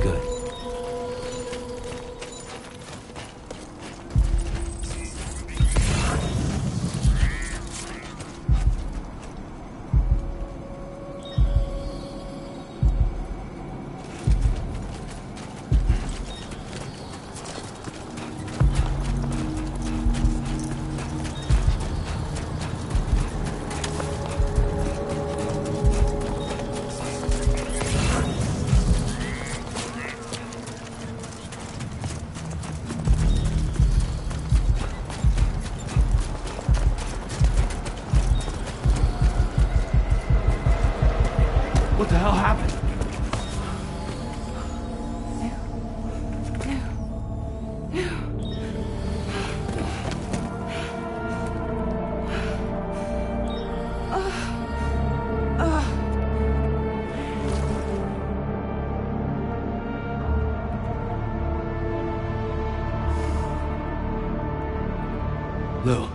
good. What the hell happened? Lou.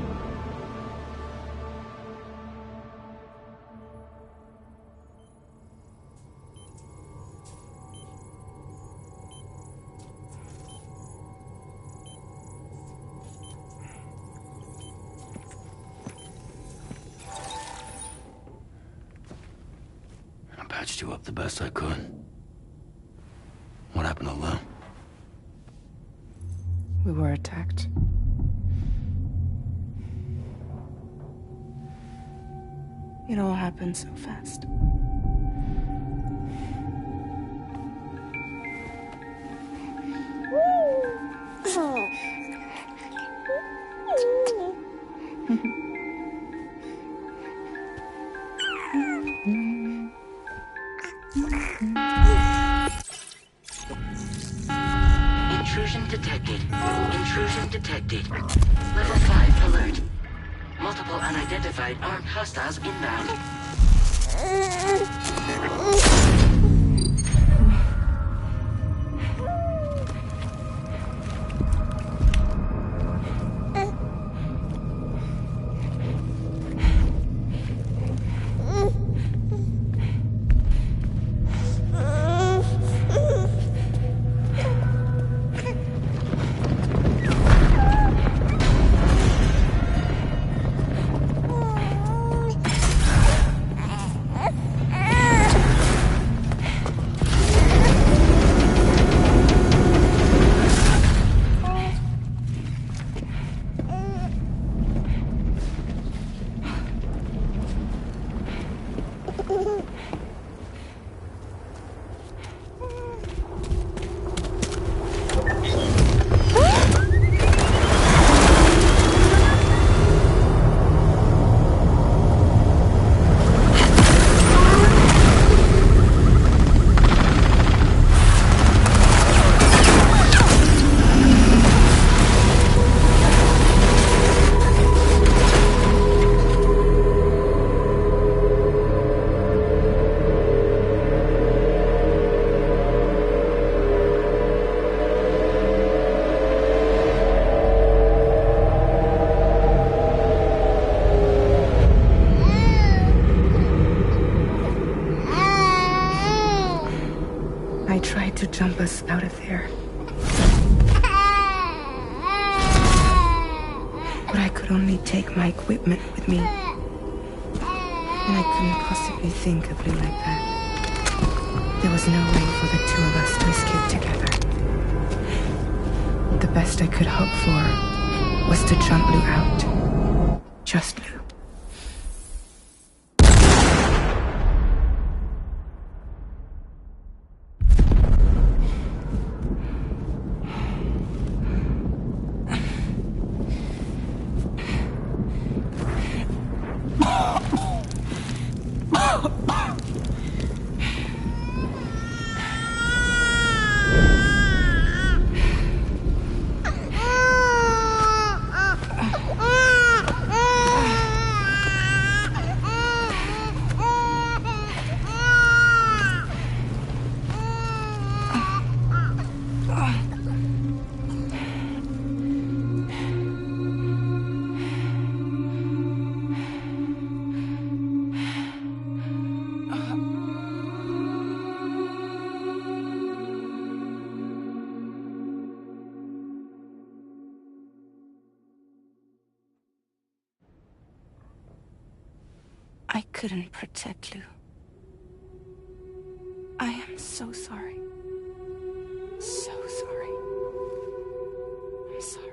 I patched you up the best I could. What happened to Lou? We were attacked. It all happened so fast. Intrusion detected. Intrusion detected. Level 5 alert. Multiple unidentified armed hostiles inbound. I tried to jump us out of there. But I could only take my equipment with me. And I couldn't possibly think of Lou like that. There was no way for the two of us to escape together. The best I could hope for was to jump Lou out. Just Lou. I couldn't protect Lou. I am so sorry. So sorry. I'm sorry.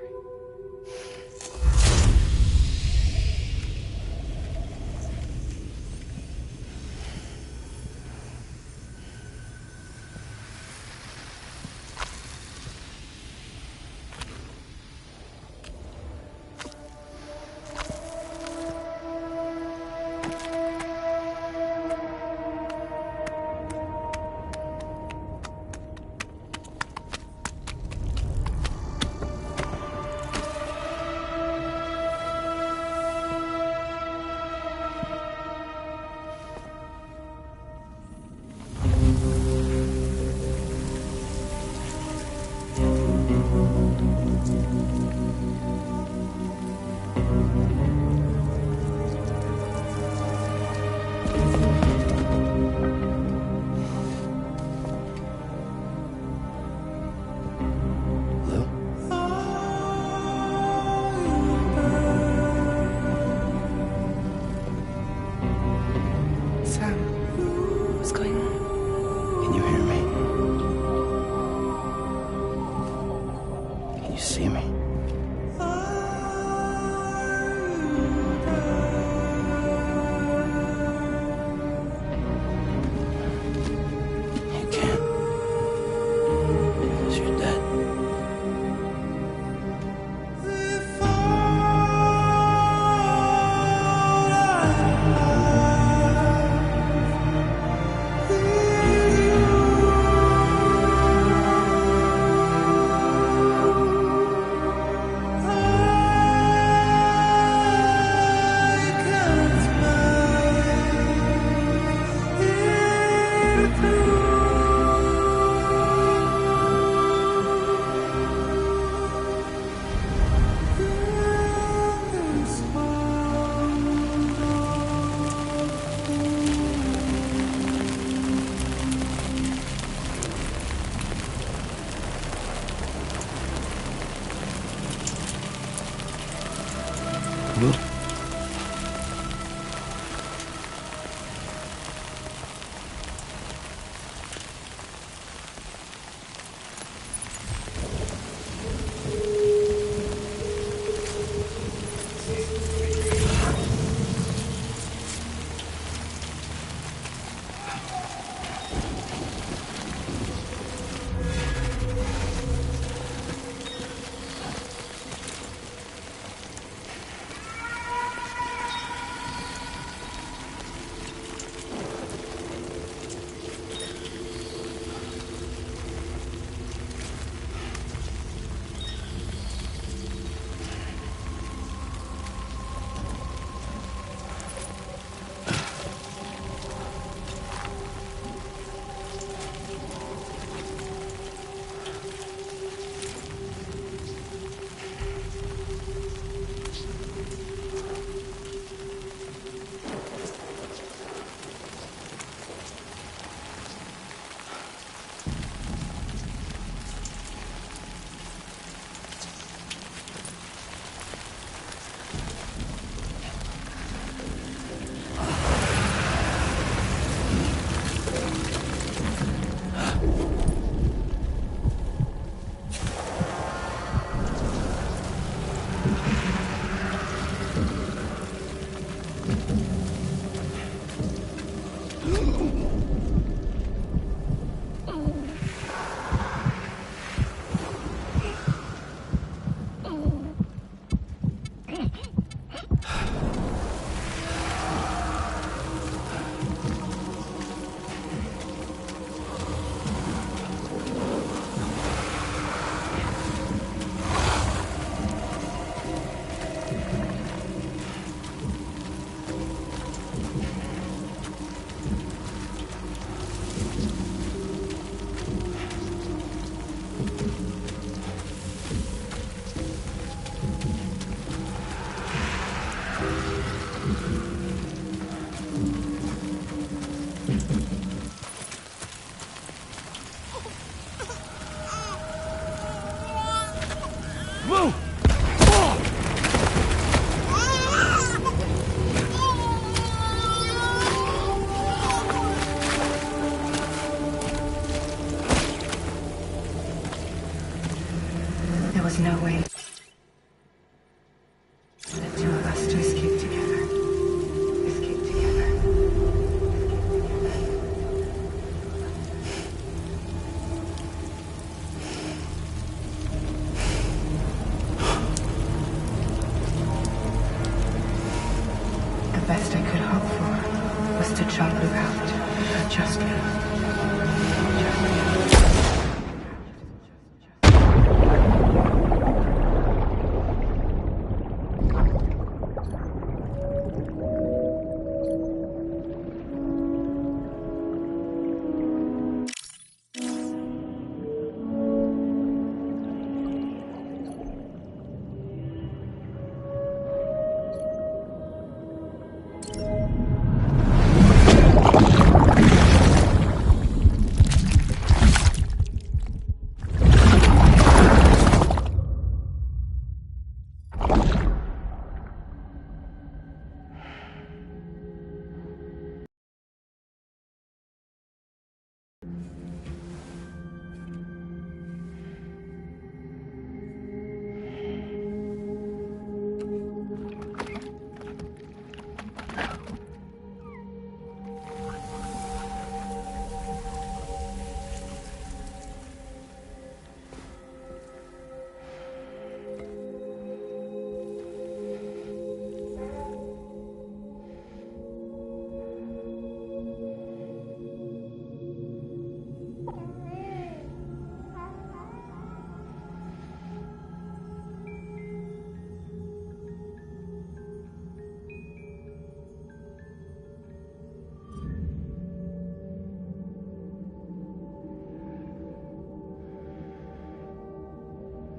was no way for the two of us to escape together. Escape together. The best I could hope for was to jump Luke out. Just now.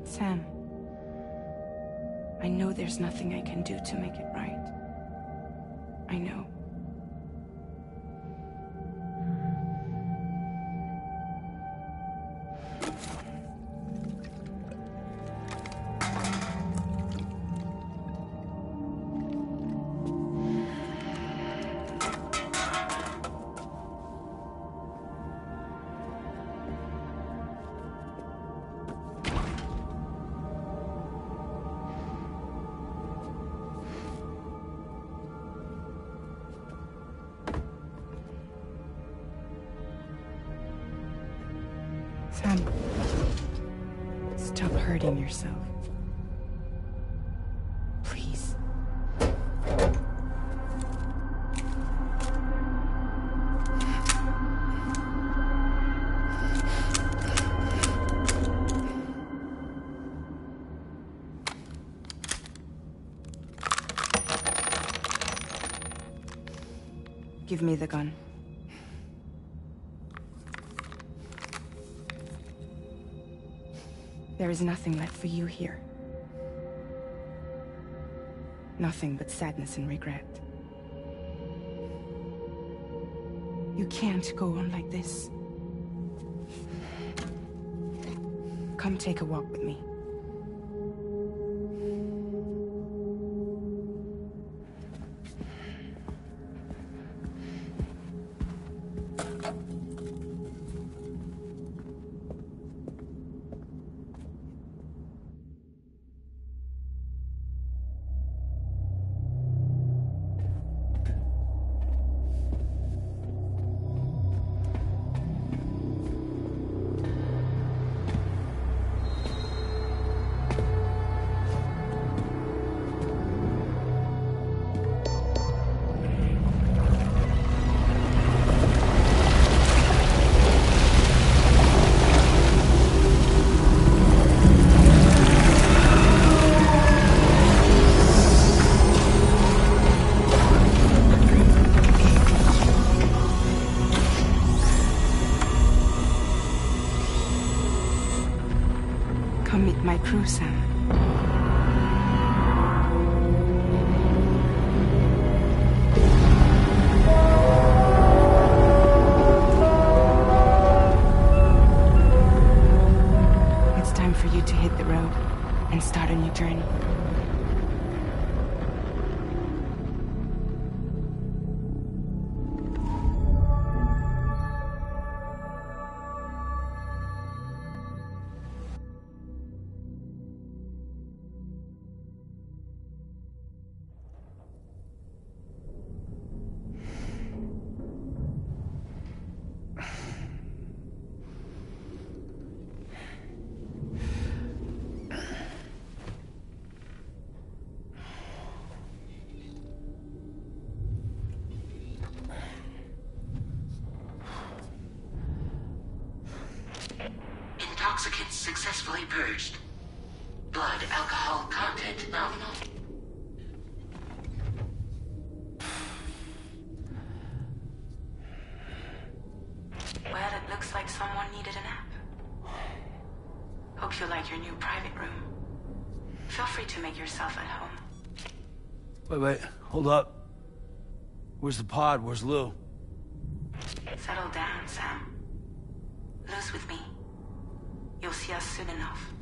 Sam, I know there's nothing I can do to make it right. I know. Sam, stop hurting yourself. Please. Give me the gun. There is nothing left for you here. Nothing but sadness and regret. You can't go on like this. Come take a walk with me. Come meet my crew, Sam. It's time for you to hit the road and start a new journey. Toxicants successfully purged. Blood alcohol content nominal. Well, it looks like someone needed a nap. Hope you like your new private room. Feel free to make yourself at home. Wait, hold up. Where's the pod? Where's Lou? Settle down, Sam. Lou's with me. You'll see us soon enough.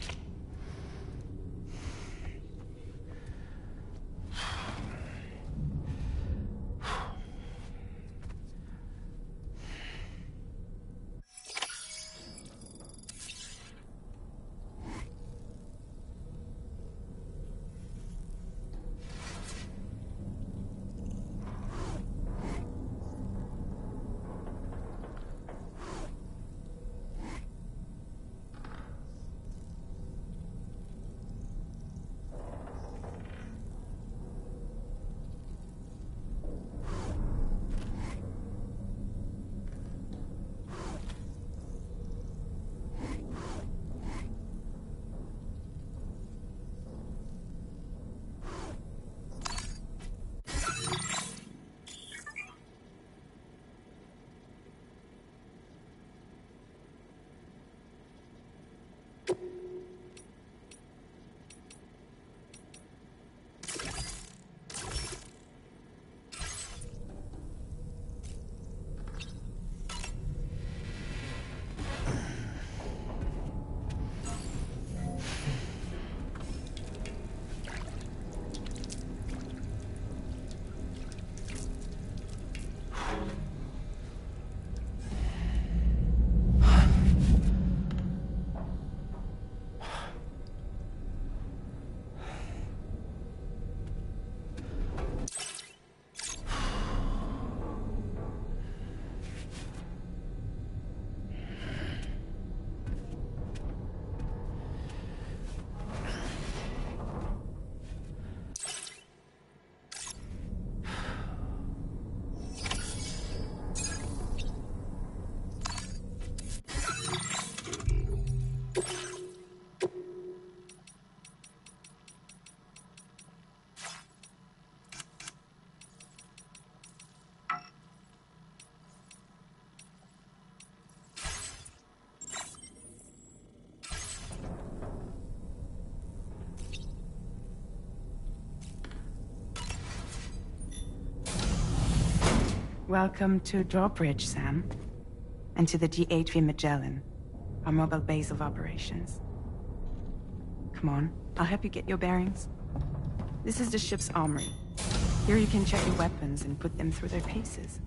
Welcome to Drawbridge, Sam. And to the GHV Magellan, our mobile base of operations. Come on, I'll help you get your bearings. This is the ship's armory. Here you can check your weapons and put them through their paces.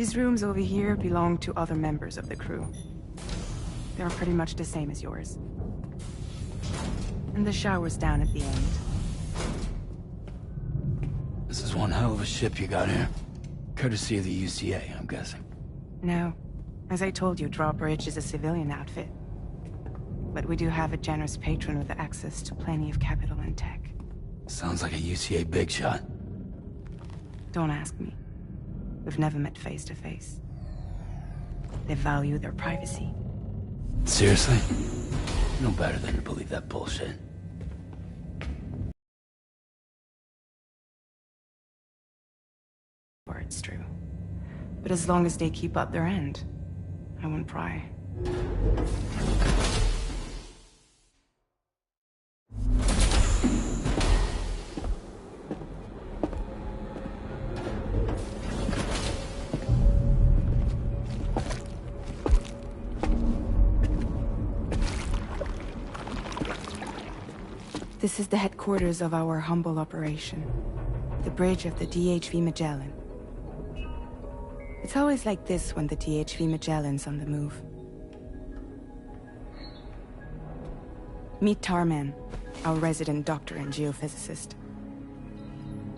These rooms over here belong to other members of the crew. They're pretty much the same as yours. And the shower's down at the end. This is one hell of a ship you got here. Courtesy of the UCA, I'm guessing. No. As I told you, Drawbridge is a civilian outfit. But we do have a generous patron with access to plenty of capital and tech. Sounds like a UCA big shot. Don't ask me. We've never met face to face. They value their privacy. Seriously? No better than to believe that bullshit. Or it's true. But as long as they keep up their end, I won't pry. This is the headquarters of our humble operation. The bridge of the DHV Magellan. It's always like this when the DHV Magellan's on the move. Meet Tarman, our resident doctor and geophysicist.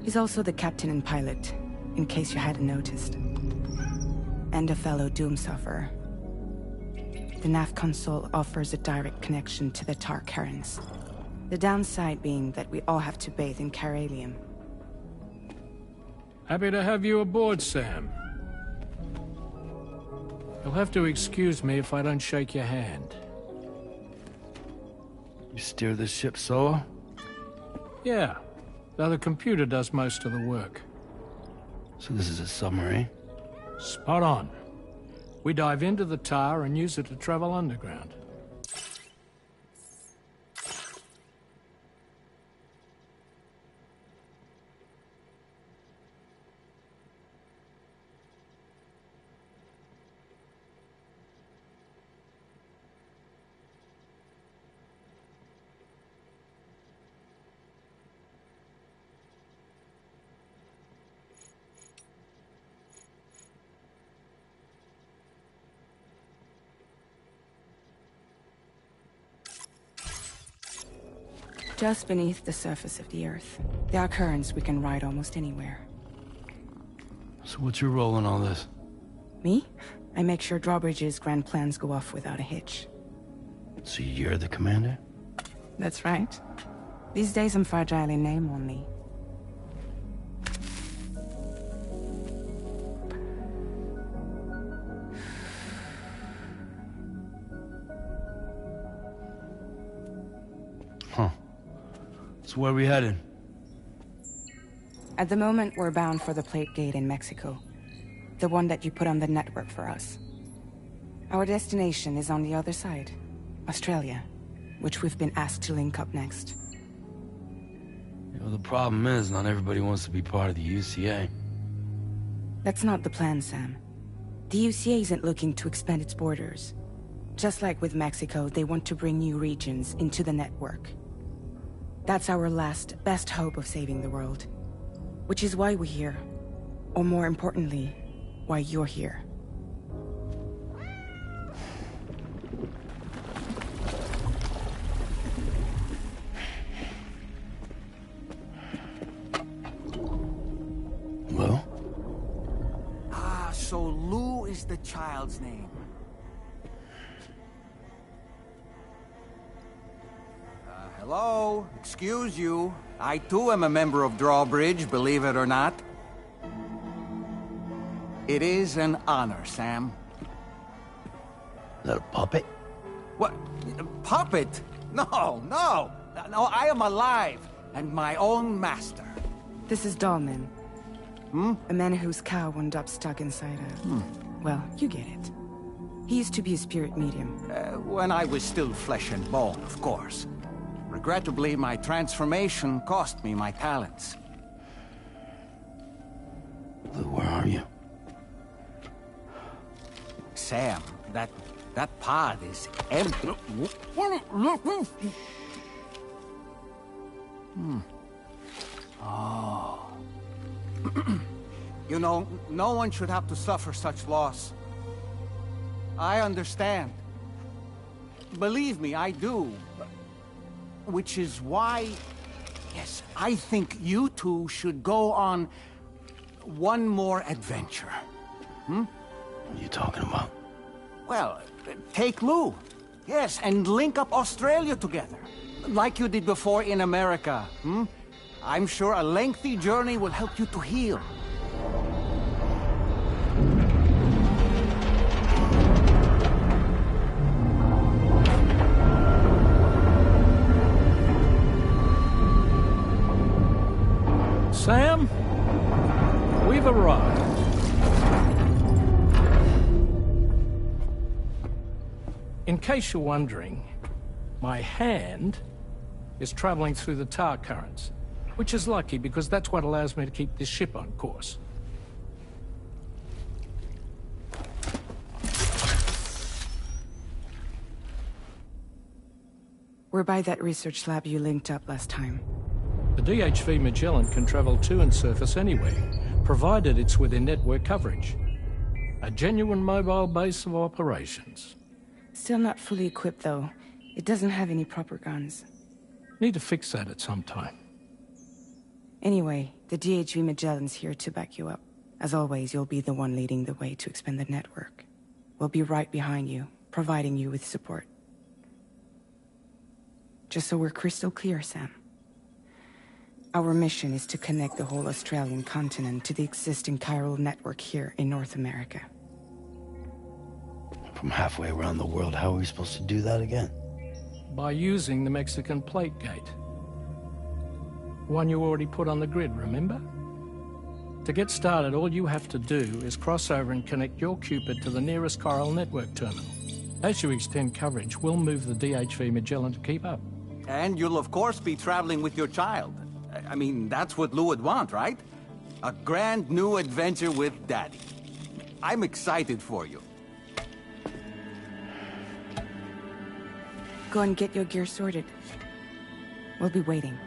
He's also the captain and pilot, in case you hadn't noticed. And a fellow Doom sufferer. The nav console offers a direct connection to the Tarkarans. The downside being that we all have to bathe in Karelium. Happy to have you aboard, Sam. You'll have to excuse me if I don't shake your hand. You steer this ship solo? Yeah, though the computer does most of the work. So this is a submarine? Spot on. We dive into the Tar and use it to travel underground. Just beneath the surface of the Earth, there are currents we can ride almost anywhere. So what's your role in all this? Me? I make sure Drawbridge's grand plans go off without a hitch. So you're the commander? That's right. These days I'm fragile in name only. Huh. So where are we headed? At the moment, we're bound for the Plate Gate in Mexico. The one that you put on the network for us. Our destination is on the other side. Australia, which we've been asked to link up next. You know, the problem is, not everybody wants to be part of the UCA. That's not the plan, Sam. The UCA isn't looking to expand its borders. Just like with Mexico, they want to bring new regions into the network. That's our last, best hope of saving the world. Which is why we're here. Or more importantly, why you're here. Well? Ah, so Lou is the child's name. Hello? Excuse you. I too am a member of Drawbridge, believe it or not. It is an honor, Sam. Is that a puppet? What? A puppet? No, no! No, I am alive, and my own master. This is Dahlman. A man whose cow wound up stuck inside a... Well, you get it. He used to be a spirit medium. When I was still flesh and bone, of course. Regrettably, my transformation cost me my talents. Lou, where are you? Sam, that pod is empty. Oh. You know, no one should have to suffer such loss. I understand. Believe me, I do. Which is why, yes, I think you two should go on one more adventure. What are you talking about? Well, take Lou. Yes, and link up Australia together. Like you did before in America. I'm sure a lengthy journey will help you to heal. Sam, we've arrived. In case you're wondering, my hand is traveling through the tar currents, which is lucky because that's what allows me to keep this ship on course. We're by that research lab you linked up last time. The DHV Magellan can travel to and surface anywhere, provided it's within network coverage. A genuine mobile base of operations. Still not fully equipped, though. It doesn't have any proper guns. Need to fix that at some time. Anyway, the DHV Magellan's here to back you up. As always, you'll be the one leading the way to expand the network. We'll be right behind you, providing you with support. Just so we're crystal clear, Sam. Our mission is to connect the whole Australian continent to the existing chiral network here in North America. From halfway around the world, how are we supposed to do that again? By using the Mexican plate gate. One you already put on the grid, remember? To get started, all you have to do is cross over and connect your Cupid to the nearest chiral network terminal. As you extend coverage, we'll move the DHV Magellan to keep up. And you'll of course be traveling with your child. I mean, that's what Lou would want, right? A grand new adventure with Daddy. I'm excited for you. Go and get your gear sorted. We'll be waiting.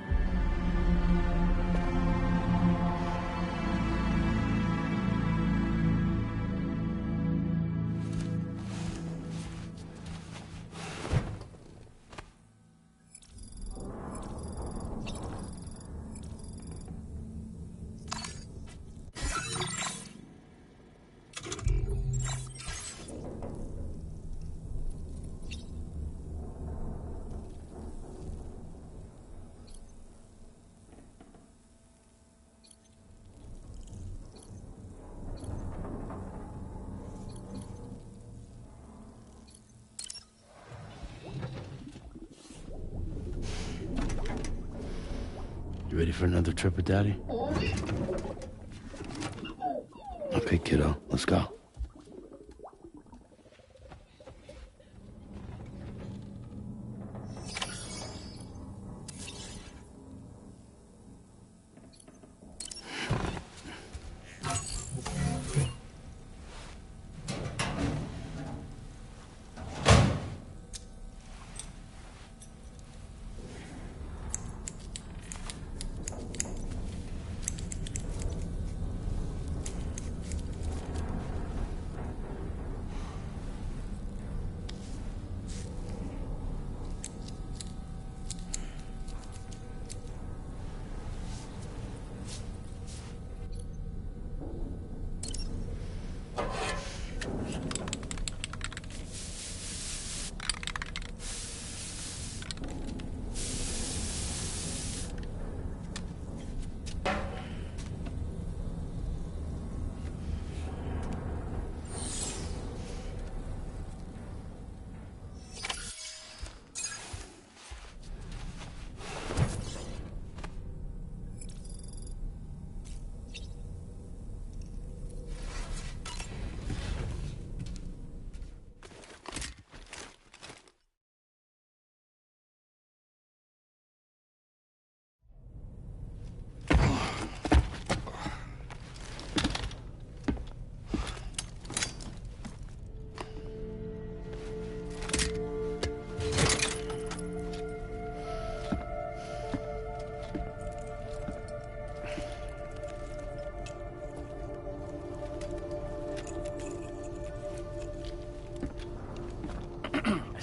You ready for another trip with Daddy? Okay, kiddo, let's go.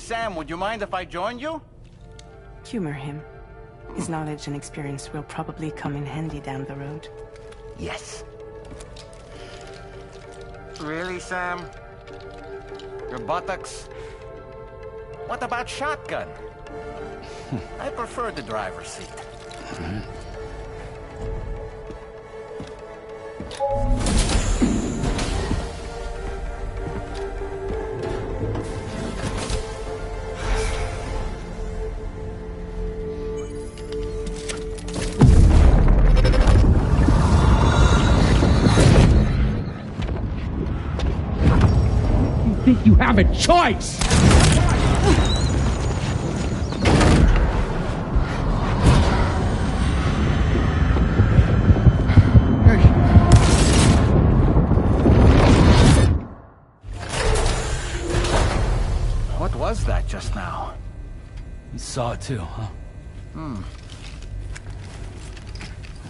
Sam, would you mind if I joined you? Humor him. His knowledge and experience will probably come in handy down the road. Yes. Really, Sam? Your buttocks? What about shotgun? I prefer the driver's seat. Think you have a choice? What was that just now? You saw it too, huh?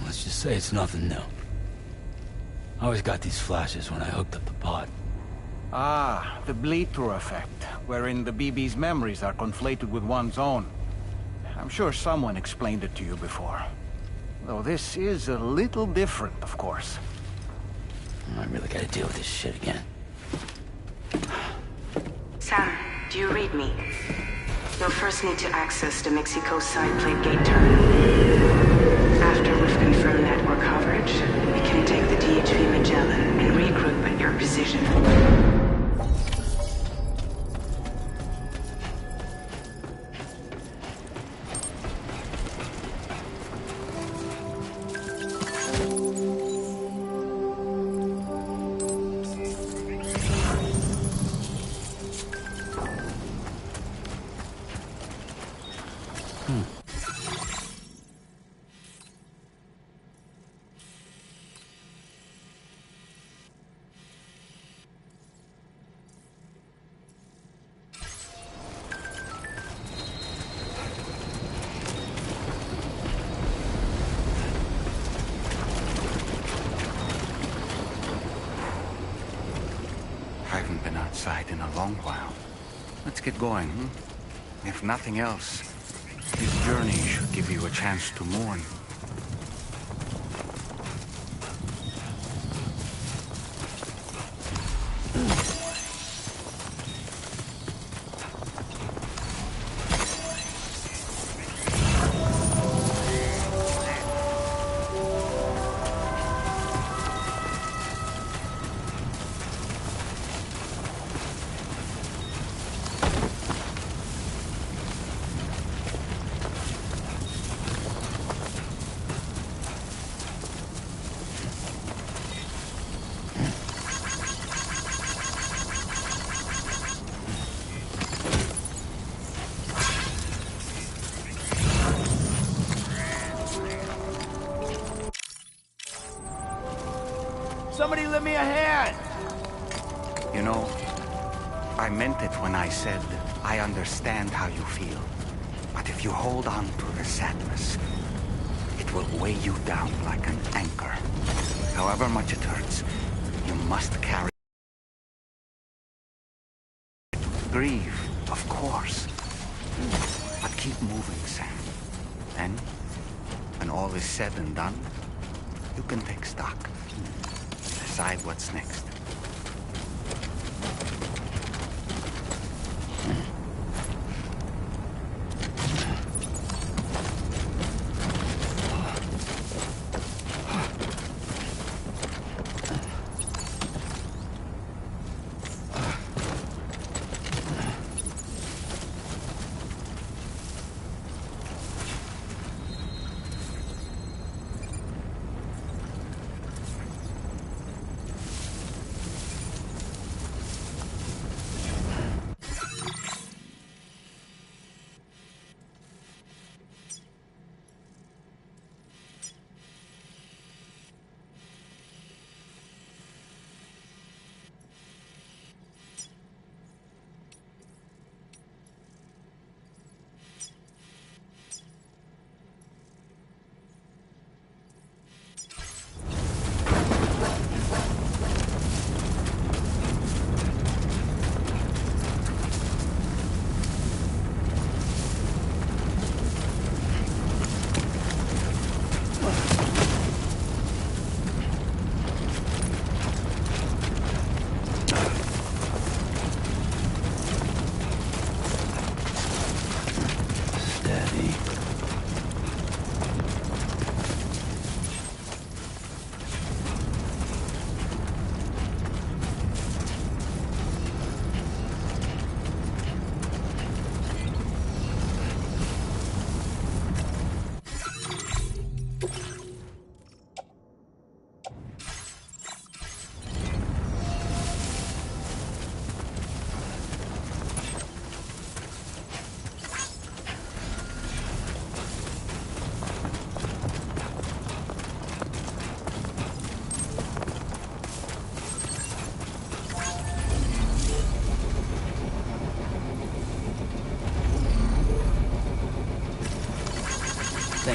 Let's just say it's nothing new. I always got these flashes when I hooked up the pod. Ah, the bleed-through effect, wherein the BB's memories are conflated with one's own. I'm sure someone explained it to you before. Though this is a little different, of course. I really gotta deal with this shit again. Sam, do you read me? You'll first need to access the Mexico side plate gate terminal. After we've confirmed network coverage, we can take the DHV Magellan and regroup at your position. I haven't been outside in a long while. Let's get going, If nothing else, this journey should give you a chance to mourn. Somebody lend me a hand! You know, I meant it when I said, I understand how you feel. But if you hold on to the sadness, it will weigh you down like an anchor. However much it hurts, you must carry it. Grieve, of course. But keep moving, Sam. Then, when all is said and done, you can take stock. Decide what's next.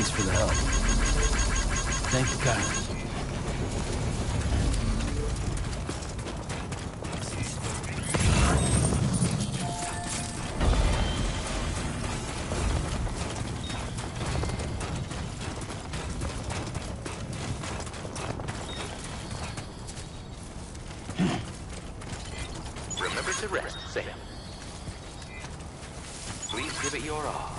Thanks for the help. Thank you, Kyle. Remember to rest, Sam. Please give it your all.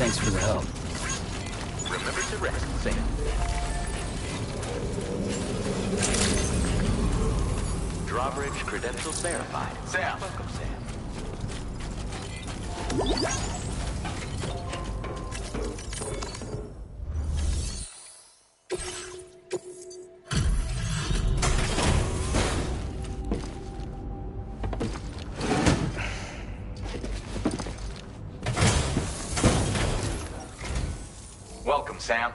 Thanks for the help. Remember to rest, Sam. Drawbridge credentials verified. Sam. Welcome, Sam. Welcome, Sam.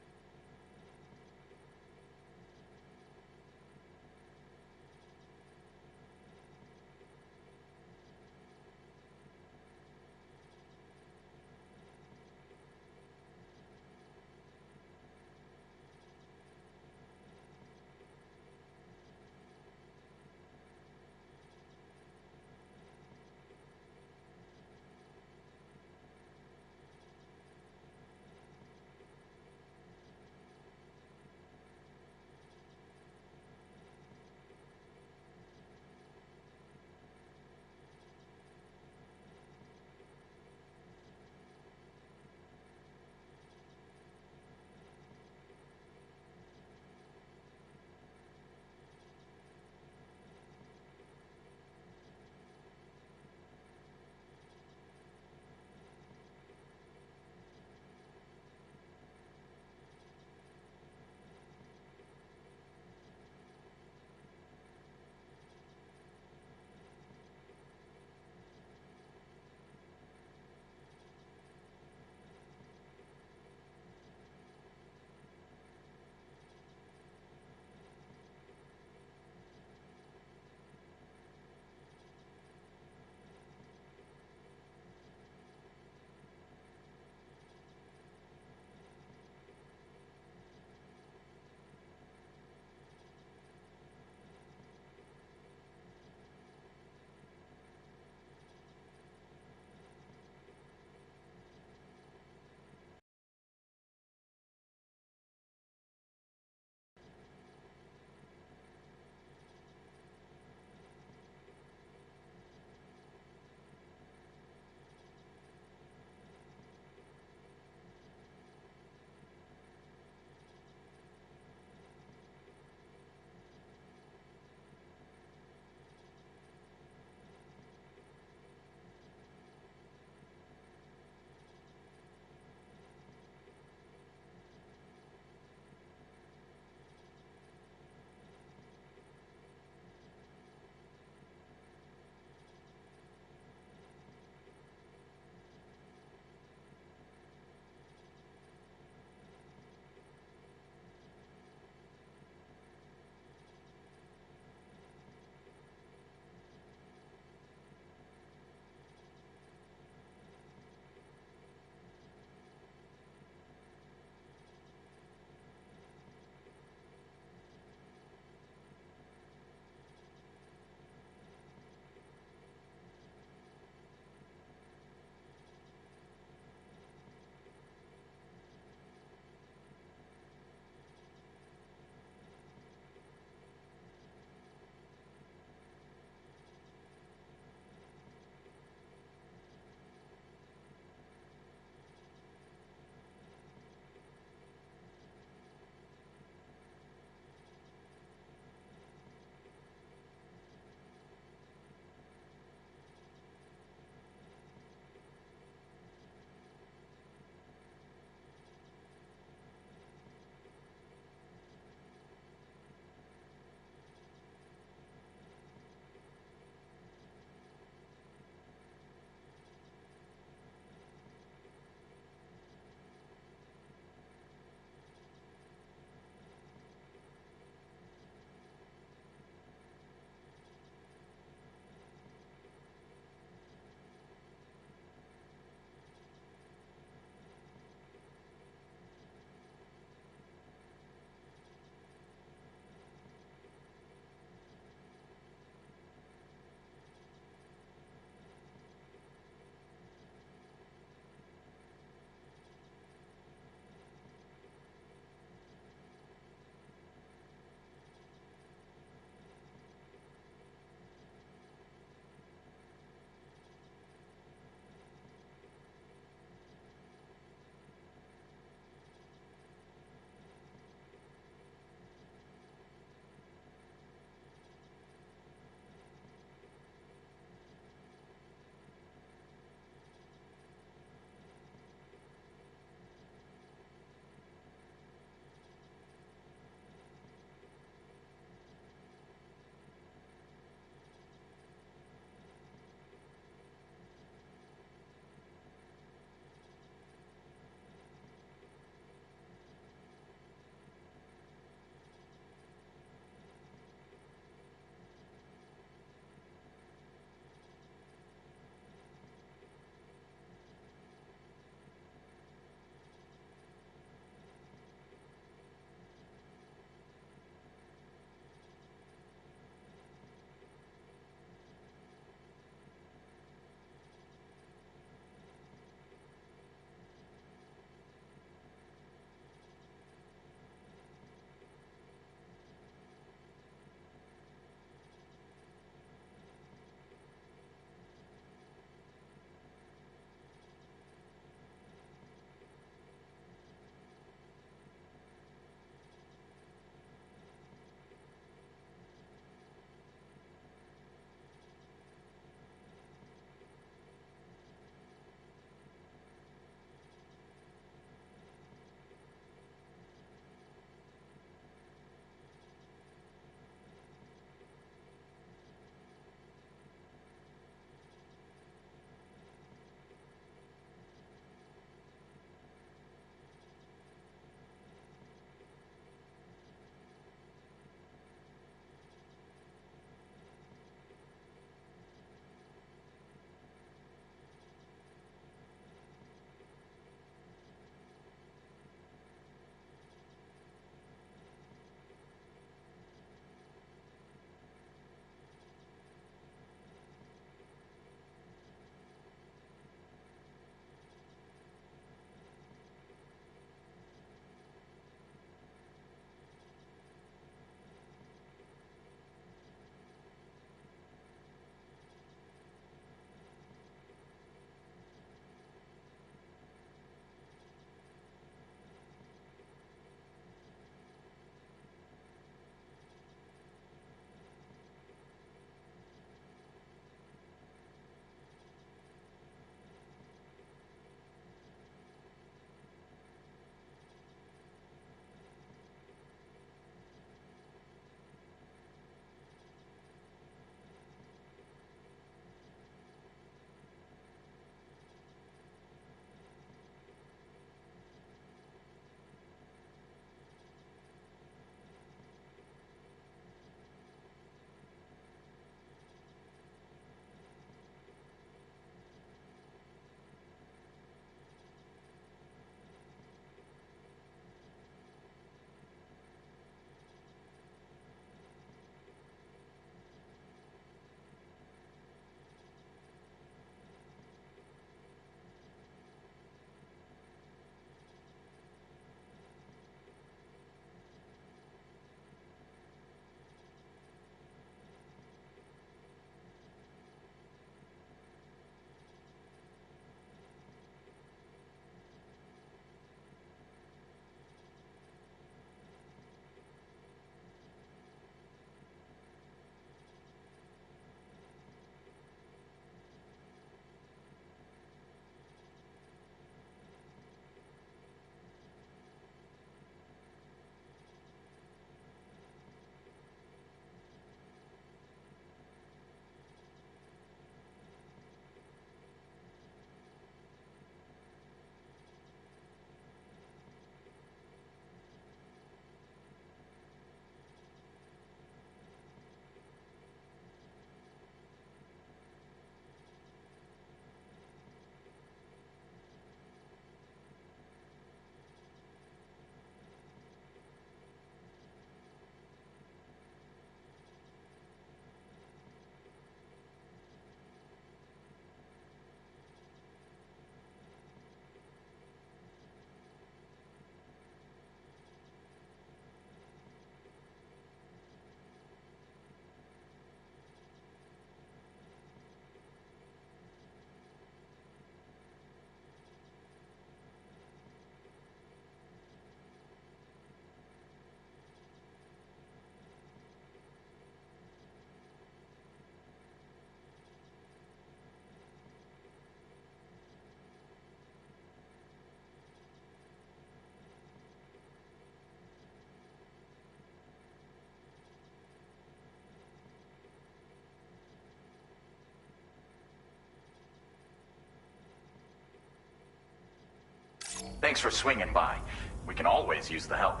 Thanks for swinging by. We can always use the help.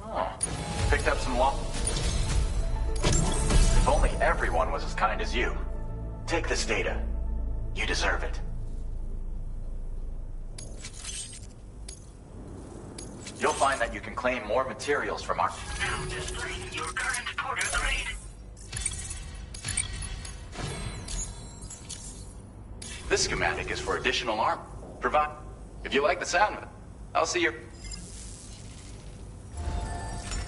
Oh, picked up some If only everyone was as kind as you. Take this data. You deserve it. You'll find that you can claim more materials from our... Now displaying your current porter grade. This schematic is for additional armor. If you like the sound of it, I'll see your...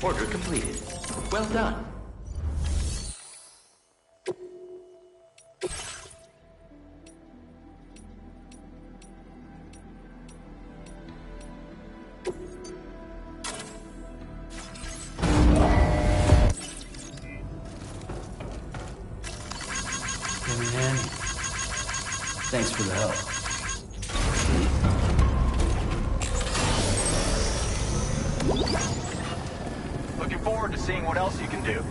Order completed. Well done. Come in handy. Thanks for the help. Looking forward to seeing what else you can do.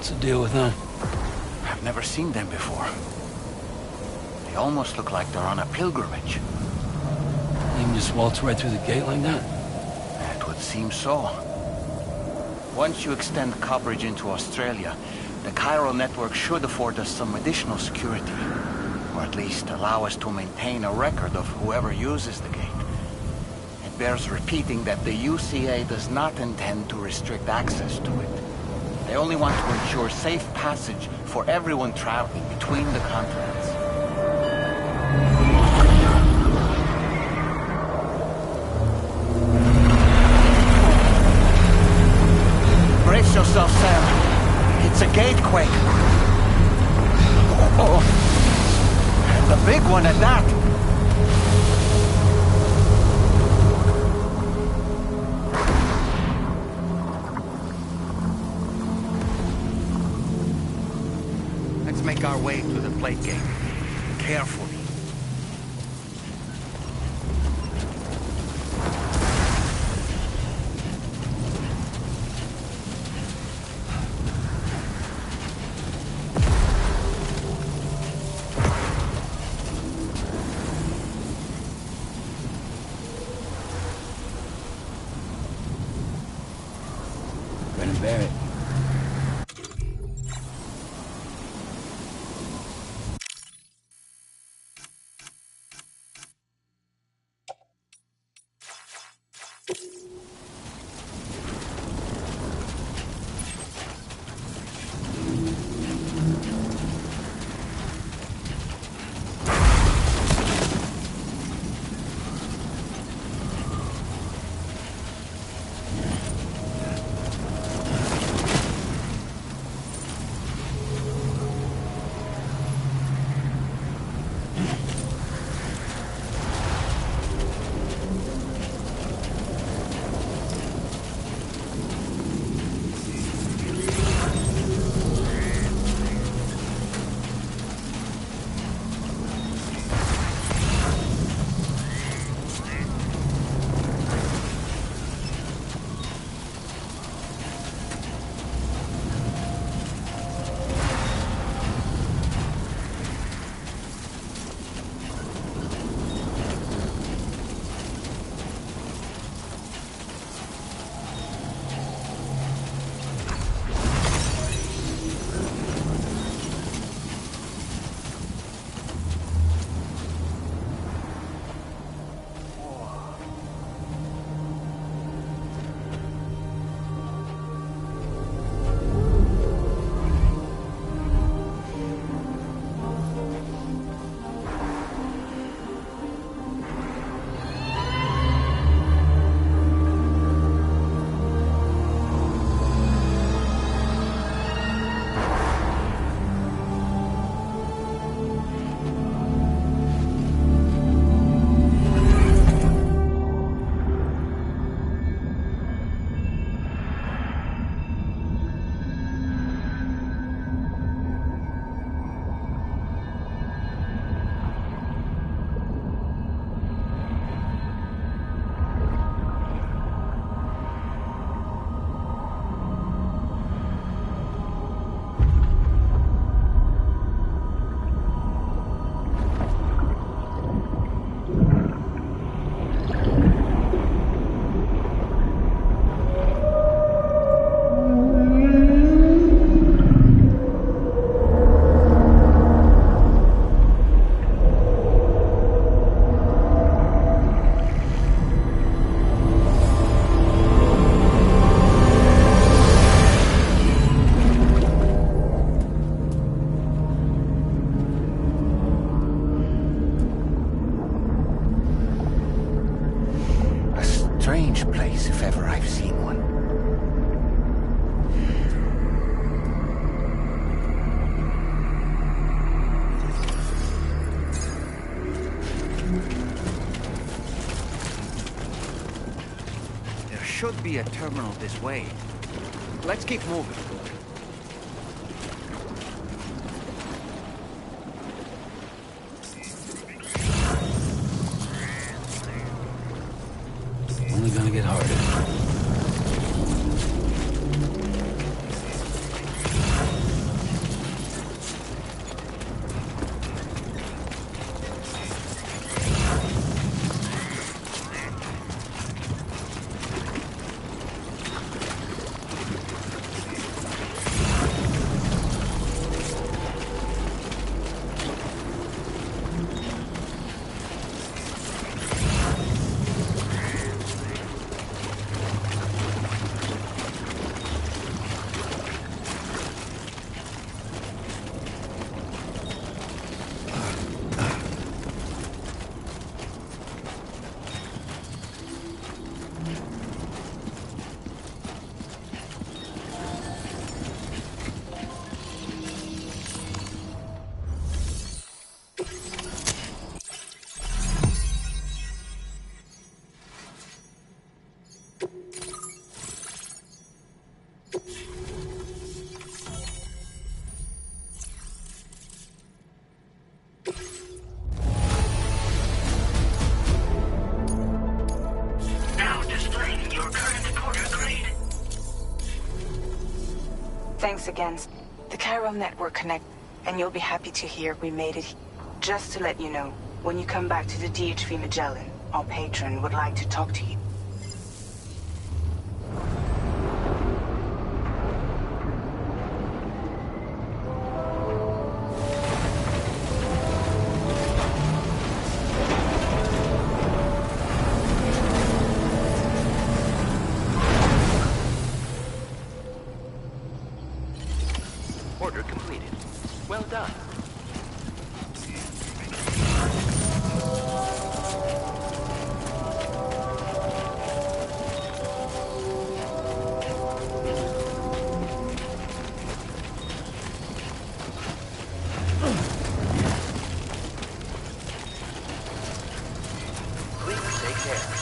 What's the deal with them? I've never seen them before. They almost look like they're on a pilgrimage. You can just waltz right through the gate like that? It would seem so. Once you extend coverage into Australia, the Chiral network should afford us some additional security. Or at least allow us to maintain a record of whoever uses the gate. It bears repeating that the UCA does not intend to restrict access to it. They only want to ensure safe passage for everyone traveling between the continents. Brace yourself, Sam. It's a gatequake. Oh, and a big one at that. Let's make our way to the plate gate. Carefully. Better bear it. Strange place, if ever I've seen one. There should be a terminal this way. Let's keep moving. Only gonna get harder. Thanks again. The Chiral network connect, and you'll be happy to hear we made it. Just to let you know, when you come back to the DHV Magellan, our patron would like to talk to you. Order completed. Well done. Please take care.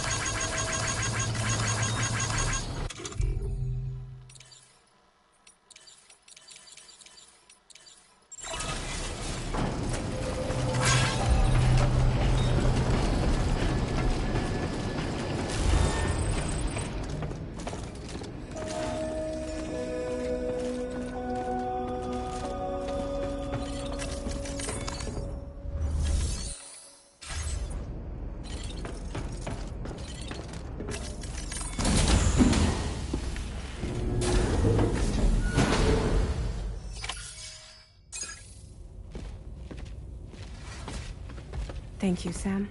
Thank you, Sam.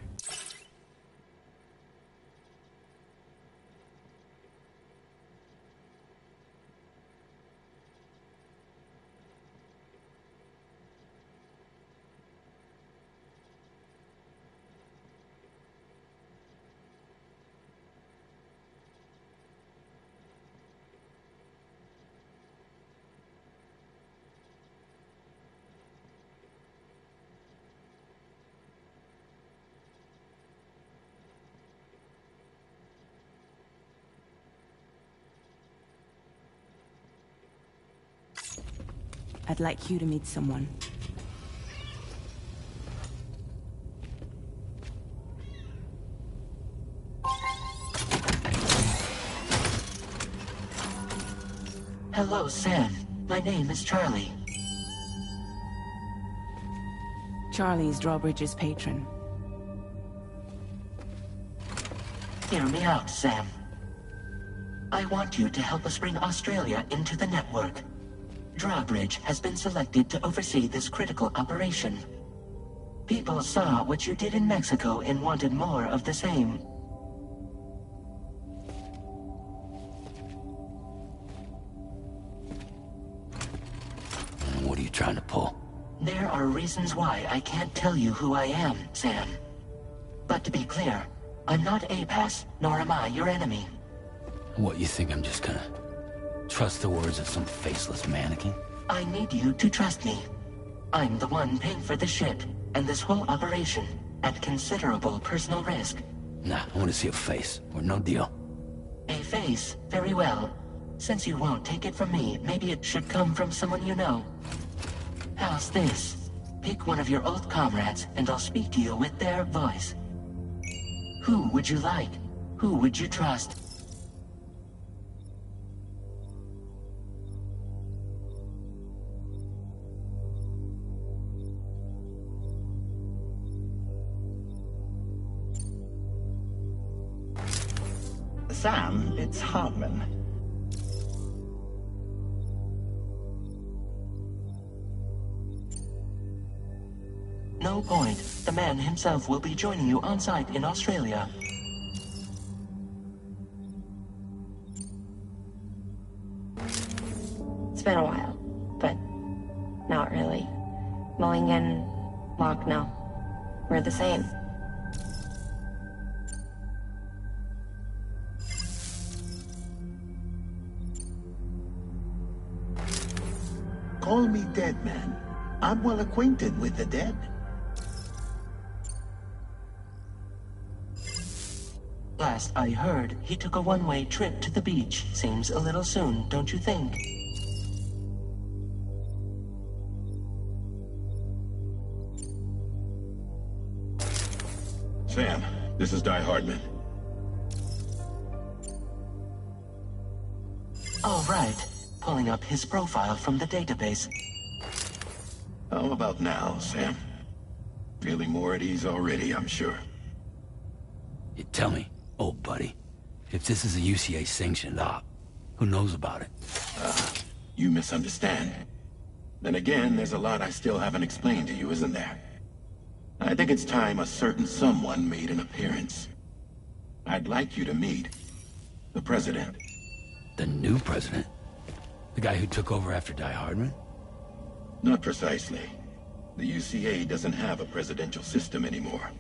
I'd like you to meet someone. Hello, Sam. My name is Charlie. Charlie's Drawbridge's patron. Hear me out, Sam. I want you to help us bring Australia into the network. Drawbridge has been selected to oversee this critical operation. People saw what you did in Mexico and wanted more of the same. What are you trying to pull? There are reasons why I can't tell you who I am, Sam. But to be clear, I'm not APAS, nor am I your enemy. What, you think I'm just gonna trust the words of some faceless mannequin? I need you to trust me. I'm the one paying for the ship, and this whole operation, at considerable personal risk. Nah, I want to see a face, or no deal. A face? Very well. Since you won't take it from me, maybe it should come from someone you know. How's this? Pick one of your old comrades, and I'll speak to you with their voice. Who would you like? Who would you trust? Sam, it's Hartman. No point. The man himself will be joining you on site in Australia. It's been a while, but not really. Mulligan, Locke, no. We're the same. Call me dead man. I'm well acquainted with the dead. Last I heard, he took a one-way trip to the beach. Seems a little soon, don't you think? Sam, this is Di Hardman. All right. pulling up his profile from the database. How about now, Sam? Feeling more at ease already, I'm sure. You tell me, old buddy, if this is a UCA-sanctioned op, who knows about it? You misunderstand. Then again, there's a lot I still haven't explained to you, isn't there? I think it's time a certain someone made an appearance. I'd like you to meet the President. The new president? The guy who took over after Die Hardman? Not precisely. The UCA doesn't have a presidential system anymore.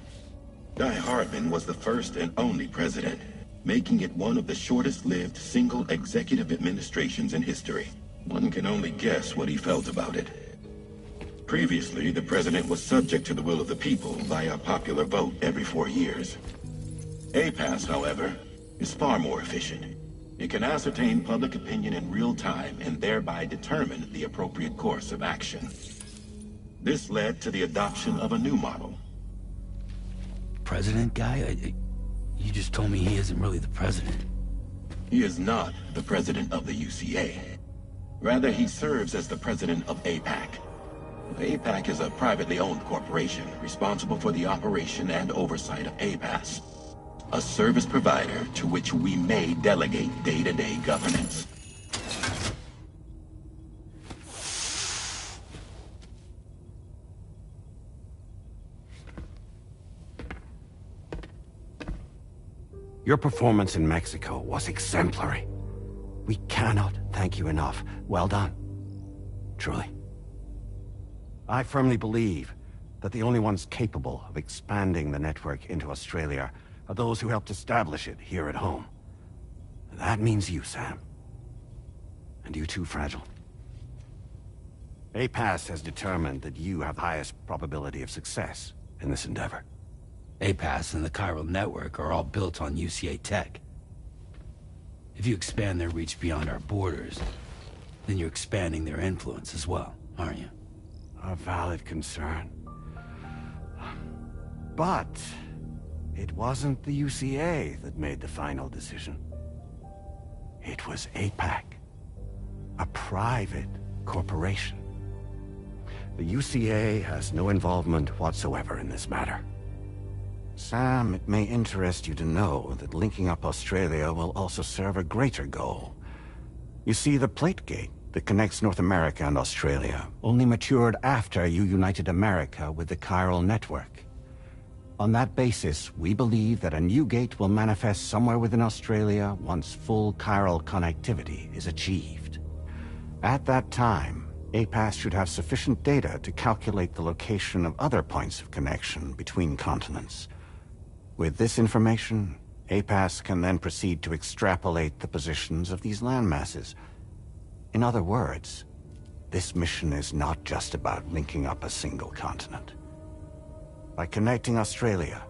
Die Hardman was the first and only president, making it one of the shortest-lived single executive administrations in history. One can only guess what he felt about it. Previously, the president was subject to the will of the people via a popular vote every 4 years. APAS, however, is far more efficient. It can ascertain public opinion in real time and thereby determine the appropriate course of action. This led to the adoption of a new model. President guy? You just told me he isn't really the president. He is not the president of the UCA. Rather, he serves as the president of APAC. APAC is a privately owned corporation responsible for the operation and oversight of APAS, a service provider to which we may delegate day-to-day governance. Your performance in Mexico was exemplary. We cannot thank you enough. Well done. Truly. I firmly believe that the only ones capable of expanding the network into Australia are those who helped establish it here at home. That means you, Sam. And you too, Fragile. APAS has determined that you have the highest probability of success in this endeavor. APAS and the chiral network are all built on UCA tech. If you expand their reach beyond our borders, then you're expanding their influence as well, aren't you? A valid concern. But it wasn't the UCA that made the final decision. It was APAC, a private corporation. The UCA has no involvement whatsoever in this matter. Sam, it may interest you to know that linking up Australia will also serve a greater goal. You see, the plate gate that connects North America and Australia only matured after you united America with the chiral network. On that basis, we believe that a new gate will manifest somewhere within Australia once full chiral connectivity is achieved. At that time, APAS should have sufficient data to calculate the location of other points of connection between continents. With this information, APAS can then proceed to extrapolate the positions of these landmasses. In other words, this mission is not just about linking up a single continent. By connecting Australia,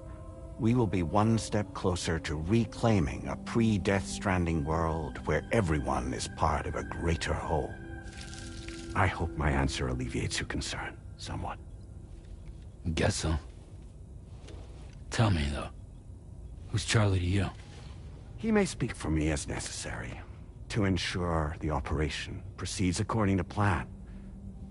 we will be one step closer to reclaiming a pre-Death Stranding world where everyone is part of a greater whole. I hope my answer alleviates your concern somewhat. Guess so. Tell me, though. Who's Charlie to you? He may speak for me as necessary, to ensure the operation proceeds according to plan.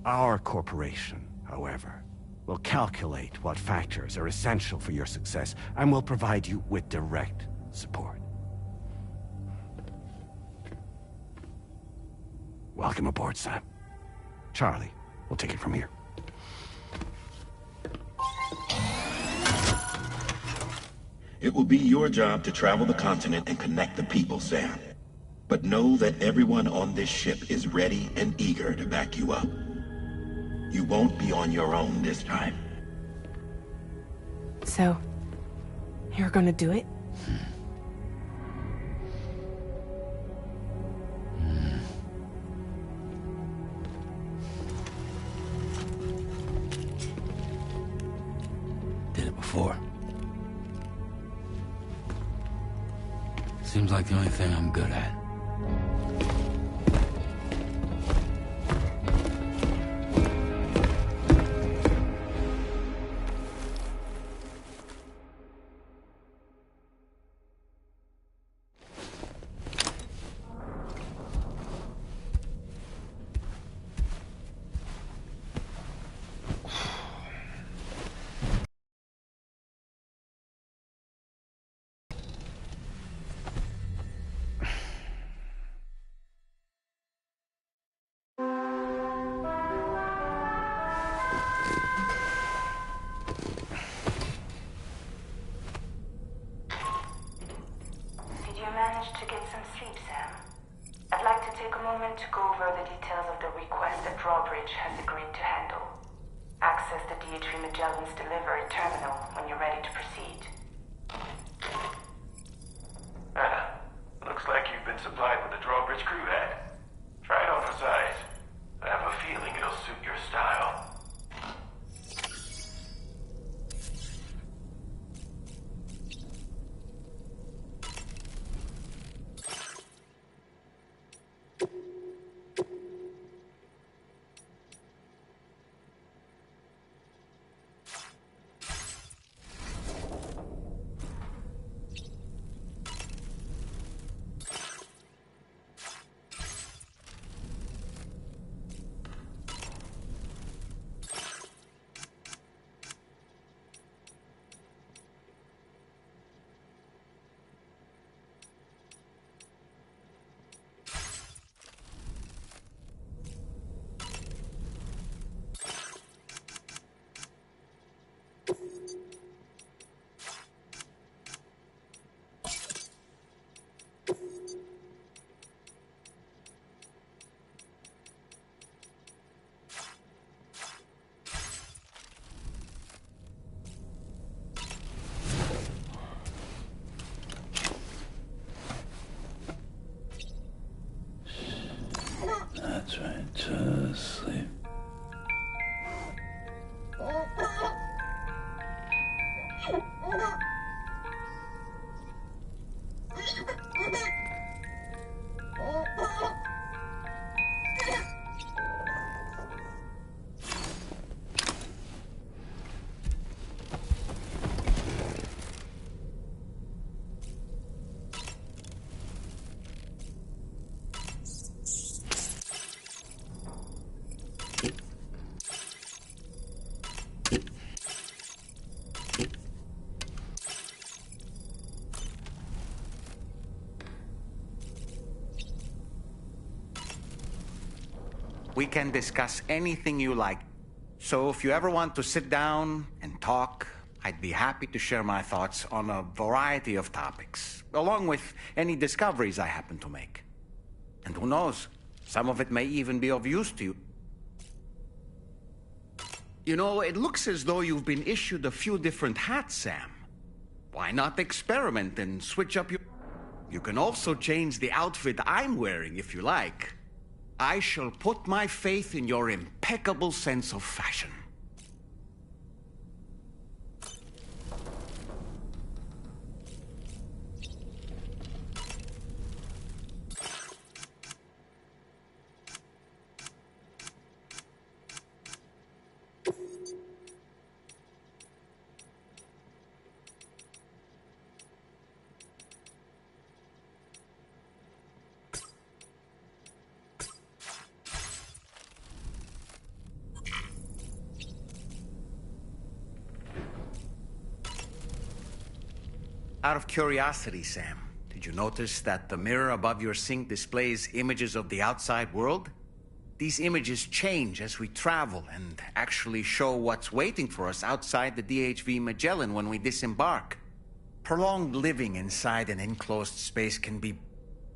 Our corporation, however, will calculate what factors are essential for your success, and will provide you with direct support. Welcome aboard, Sam. Charlie, we'll take it from here. It will be your job to travel the continent and connect the people, Sam. But know that everyone on this ship is ready and eager to back you up. You won't be on your own this time. So, you're gonna do it? Did it before. Seems like the only thing I'm good at. Drawbridge has agreed to handle. Access the DHV Magellan's delivery terminal when you're ready to proceed. Looks like you've been supplied with the Drawbridge crew hat. Try it on for size. I have a feeling it'll suit your style. That's right, just sleep. We can discuss anything you like. So if you ever want to sit down and talk, I'd be happy to share my thoughts on a variety of topics, along with any discoveries I happen to make. And who knows, some of it may even be of use to you. You know, it looks as though you've been issued a few different hats, Sam. Why not experiment and switch up your... You can also change the outfit I'm wearing if you like. I shall put my faith in your impeccable sense of fashion. Out of curiosity, Sam, did you notice that the mirror above your sink displays images of the outside world? These images change as we travel and actually show what's waiting for us outside the DHV Magellan when we disembark. Prolonged living inside an enclosed space can be...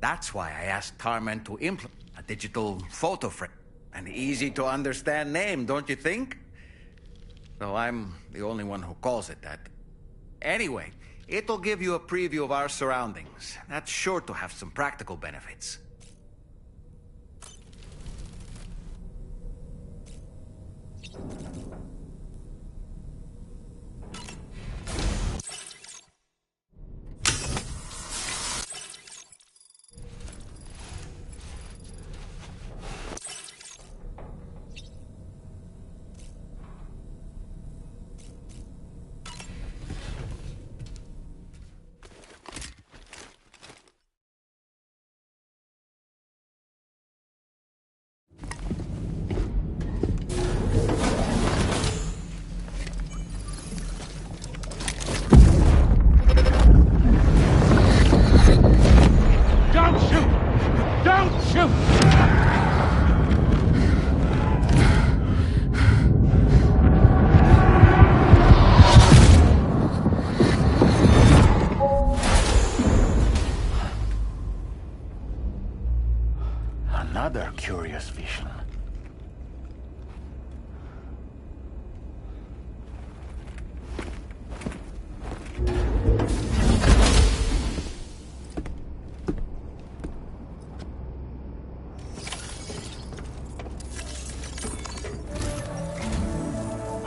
That's why I asked Tarman to implement a digital photo frame. An easy-to-understand name, don't you think? Though I'm the only one who calls it that. Anyway, it'll give you a preview of our surroundings. That's sure to have some practical benefits.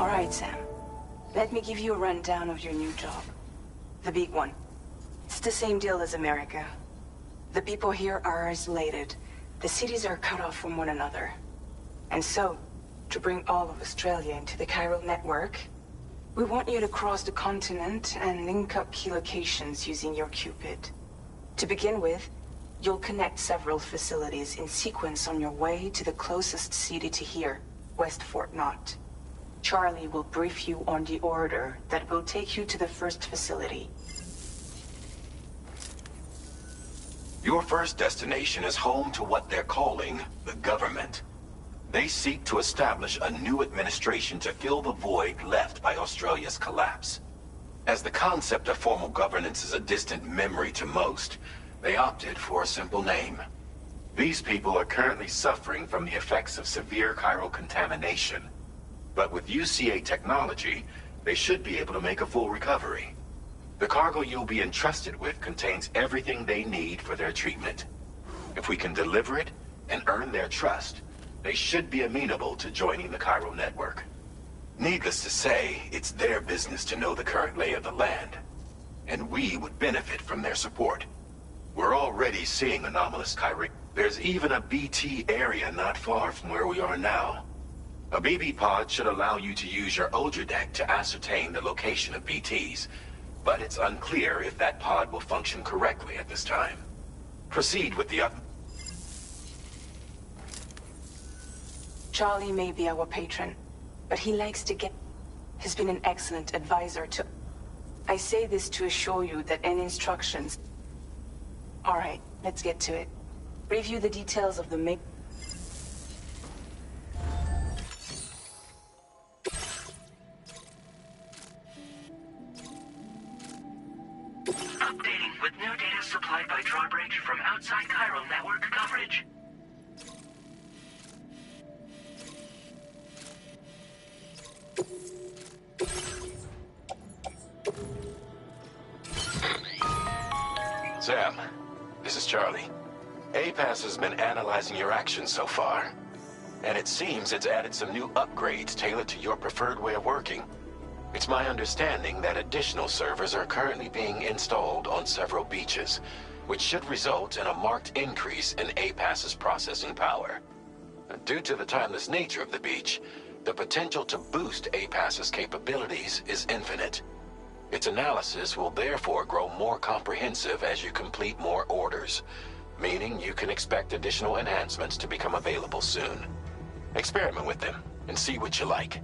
All right, Sam. Let me give you a rundown of your new job. The big one. It's the same deal as America. The people here are isolated. The cities are cut off from one another. And so, to bring all of Australia into the chiral network, we want you to cross the continent and link up key locations using your Cupid. To begin with, you'll connect several facilities in sequence on your way to the closest city to here, West Fort Knott. Charlie will brief you on the order that will take you to the first facility. Your first destination is home to what they're calling the government. They seek to establish a new administration to fill the void left by Australia's collapse. As the concept of formal governance is a distant memory to most, they opted for a simple name. These people are currently suffering from the effects of severe chiral contamination. But with UCA technology, they should be able to make a full recovery. The cargo you'll be entrusted with contains everything they need for their treatment. If we can deliver it and earn their trust, they should be amenable to joining the chiral network. Needless to say, it's their business to know the current lay of the land, and we would benefit from their support. We're already seeing anomalous chiral. There's even a BT area not far from where we are now. A BB pod should allow you to use your Ultra deck to ascertain the location of BTs, but it's unclear if that pod will function correctly at this time. Proceed with the Charlie may be our patron, but he likes to has been an excellent advisor to... I say this to assure you that any instructions... All right, let's get to it. Review the details of the Updating with new data supplied by Drawbridge from outside chiral network coverage. Sam, this is Charlie. APAS has been analyzing your actions so far, and it seems it's added some new upgrades tailored to your preferred way of working. It's my understanding that additional servers are currently being installed on several beaches, which should result in a marked increase in APAS's processing power. Due to the timeless nature of the beach, the potential to boost APAS's capabilities is infinite. Its analysis will therefore grow more comprehensive as you complete more orders, meaning you can expect additional enhancements to become available soon. Experiment with them and see what you like.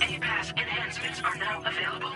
APAS enhancements are now available.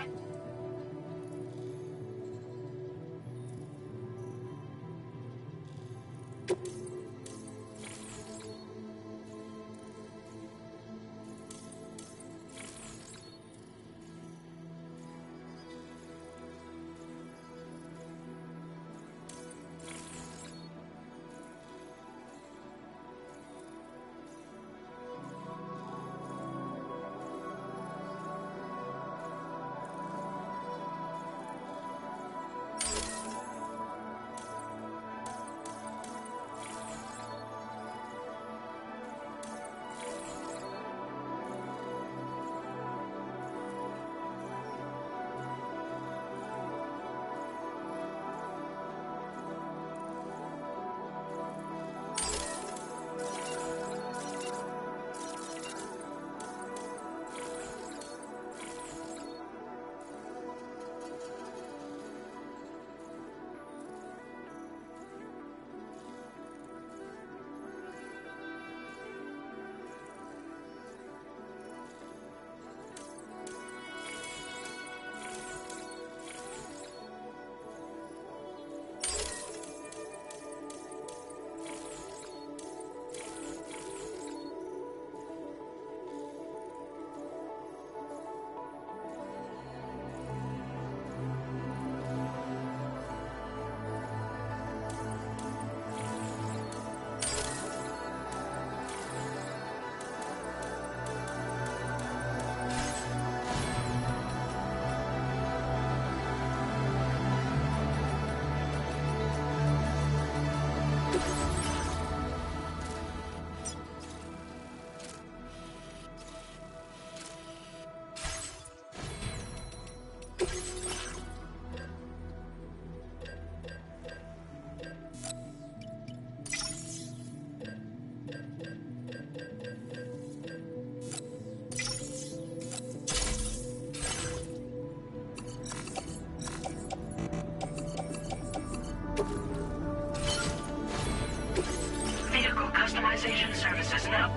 customization services now.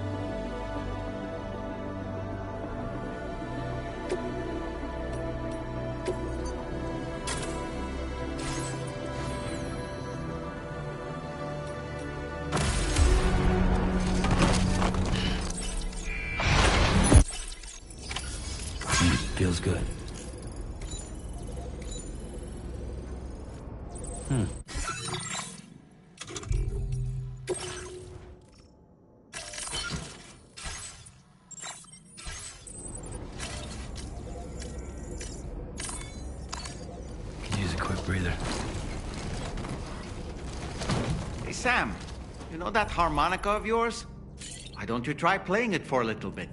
Feels good. Could use a quick breather. Hey, Sam. You know that harmonica of yours? Why don't you try playing it for a little bit?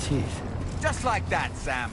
Teeth. Just like that, Sam.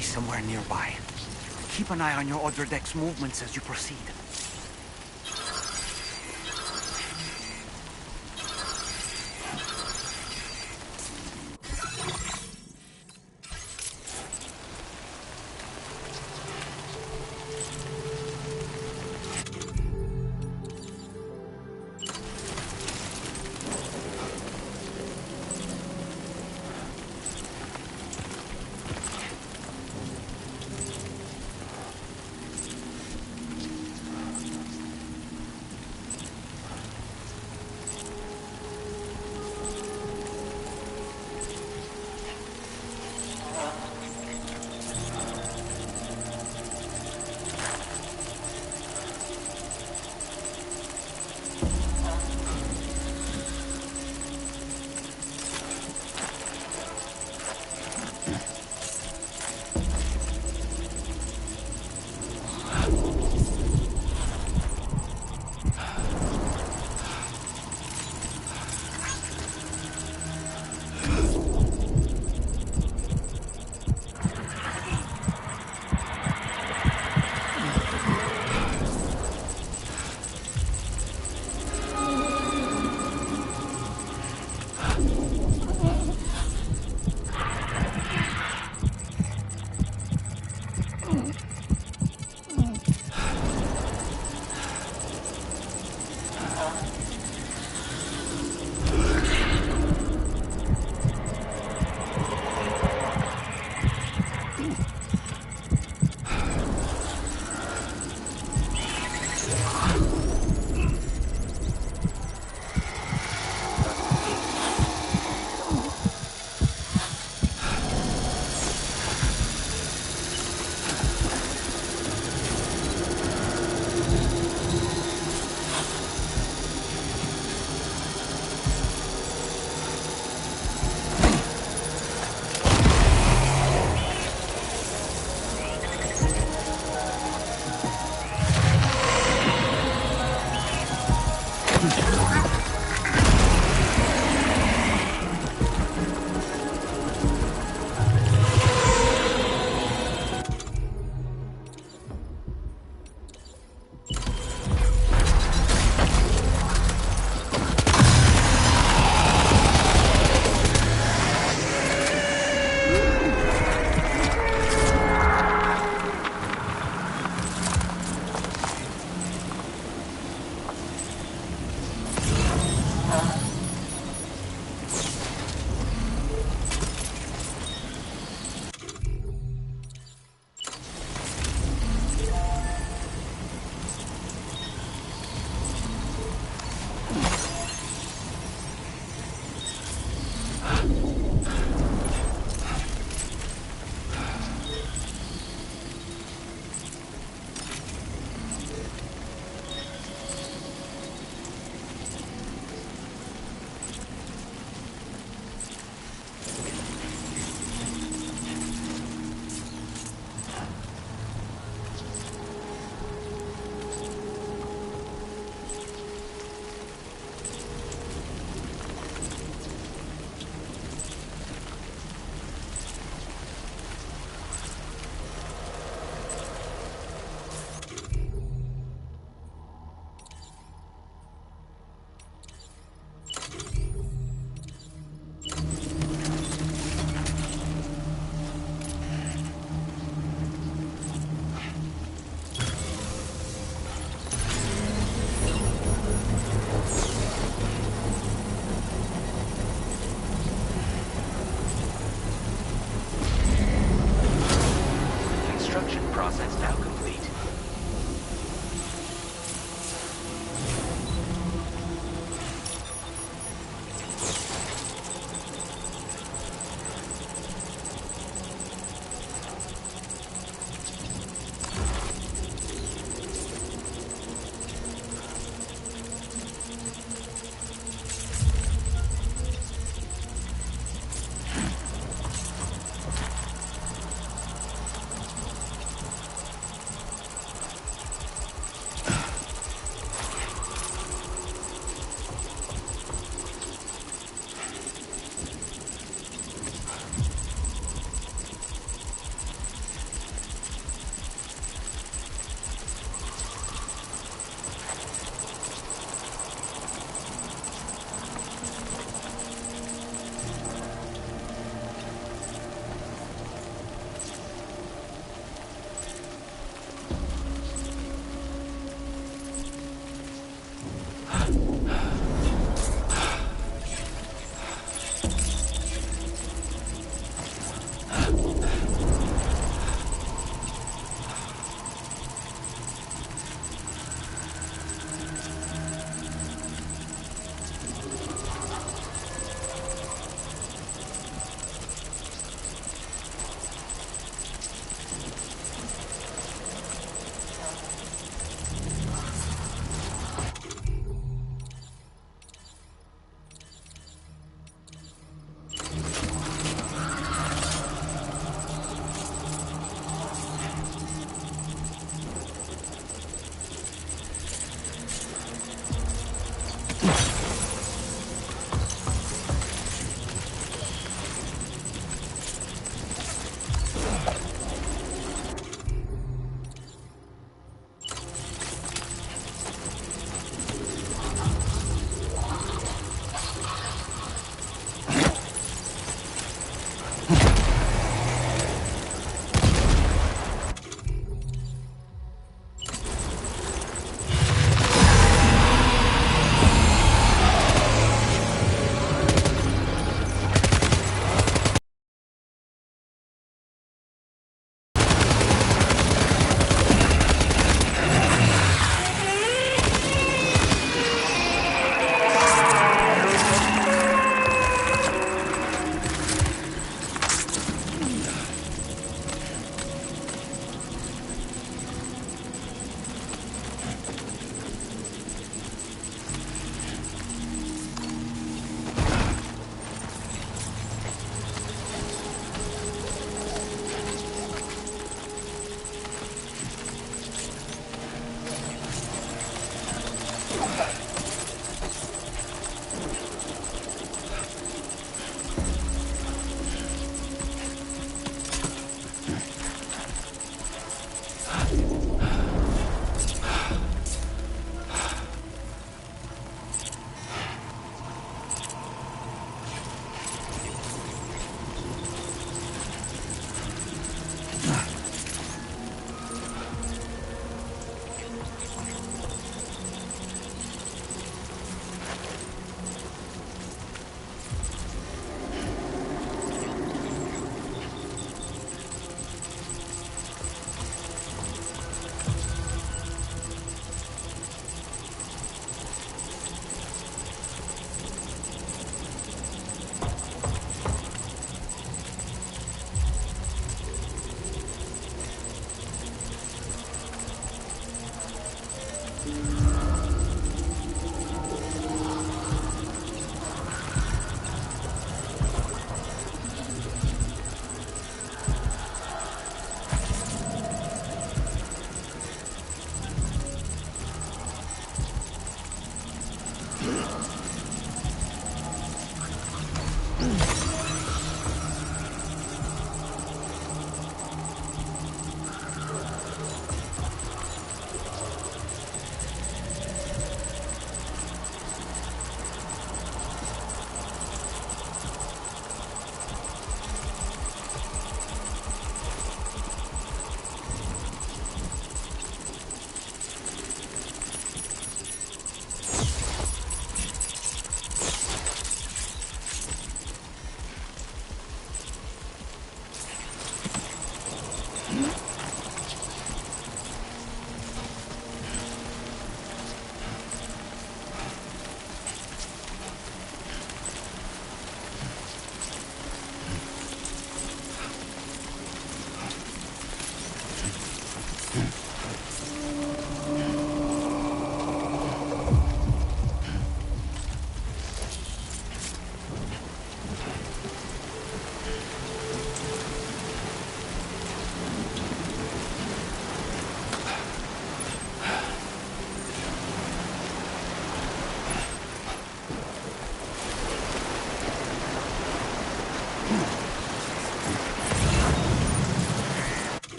Somewhere nearby. Keep an eye on your other deck's movements as you proceed.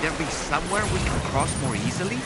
There be somewhere we can cross more easily?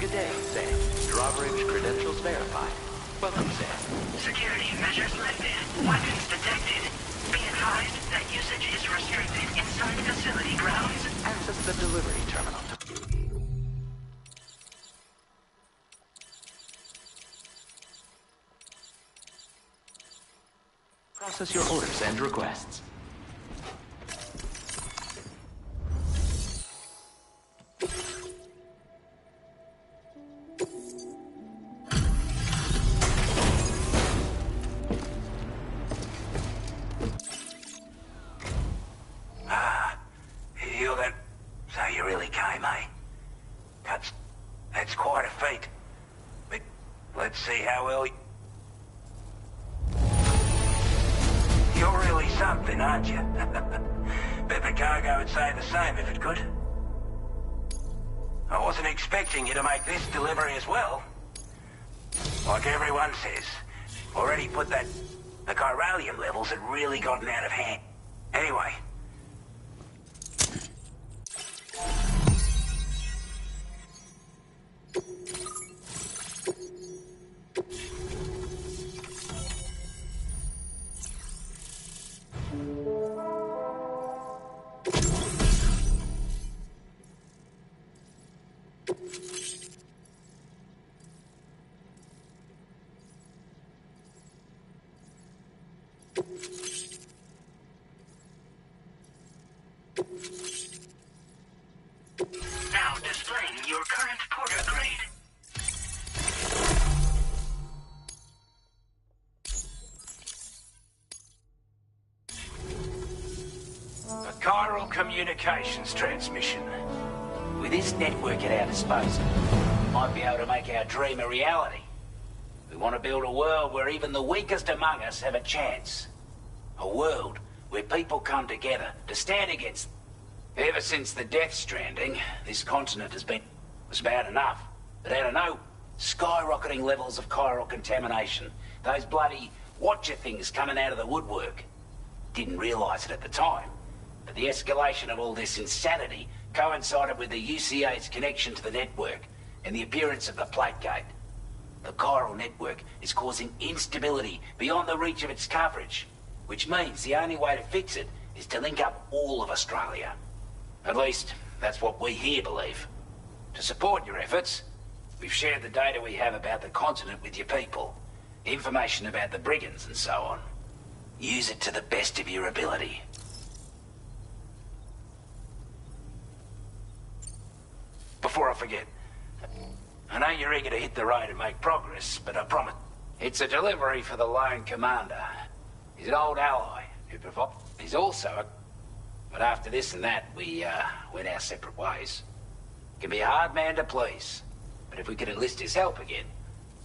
Good day, Sam. Drawbridge credentials verified. Welcome, Sam. Security measures lifted. Weapons detected. Be advised that usage is restricted inside facility grounds. Access the delivery terminal. Process your orders and requests. You then? So you really came, eh? That's quite a feat. But let's see how well you're really something, aren't you? Bet the cargo would say the same if it could. I wasn't expecting you to make this delivery as well. Like everyone says, already put the chiralium levels had really gotten out of hand. Anyway. Now displaying your current porter grade. A chiral communications transmission. With this network at our disposal, we might be able to make our dream a reality. We want to build a world where even the weakest among us have a chance. A world where people come together to stand against Ever since the Death Stranding, this continent has been... was bad enough. But out of no... skyrocketing levels of chiral contamination. Those bloody watcher things coming out of the woodwork. Didn't realize it at the time. But the escalation of all this insanity coincided with the UCA's connection to the network and the appearance of the plate gate. The chiral network is causing instability beyond the reach of its coverage, which means the only way to fix it is to link up all of Australia. At least, that's what we here believe. To support your efforts, we've shared the data we have about the continent with your people. Information about the brigands and so on. Use it to the best of your ability. Before I forget, I know you're eager to hit the road and make progress, but I promise, it's a delivery for the Lone Commander. He's an old ally who provides... He's also a... But after this and that, we went our separate ways. Can be a hard man to please, but if we could enlist his help again,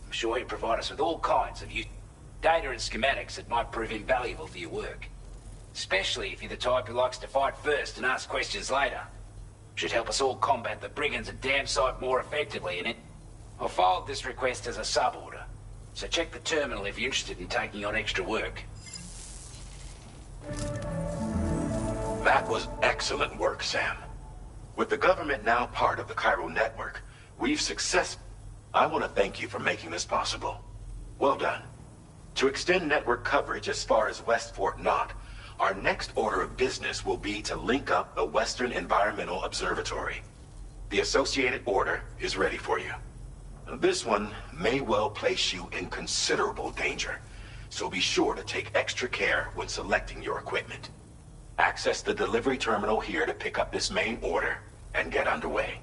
I'm sure he'd provide us with all kinds of data and schematics that might prove invaluable for your work. Especially if you're the type who likes to fight first and ask questions later. Should help us all combat the brigands a damn sight more effectively, innit? I'll filed this request as a sub-order, so check the terminal if you're interested in taking on extra work. That was excellent work, Sam. With the government now part of the chiral network, we've I want to thank you for making this possible. Well done. To extend network coverage as far as West Fort Knott, our next order of business will be to link up the Western Environmental Observatory. The associated order is ready for you. This one may well place you in considerable danger, so be sure to take extra care when selecting your equipment. Access the delivery terminal here to pick up this main order and get underway.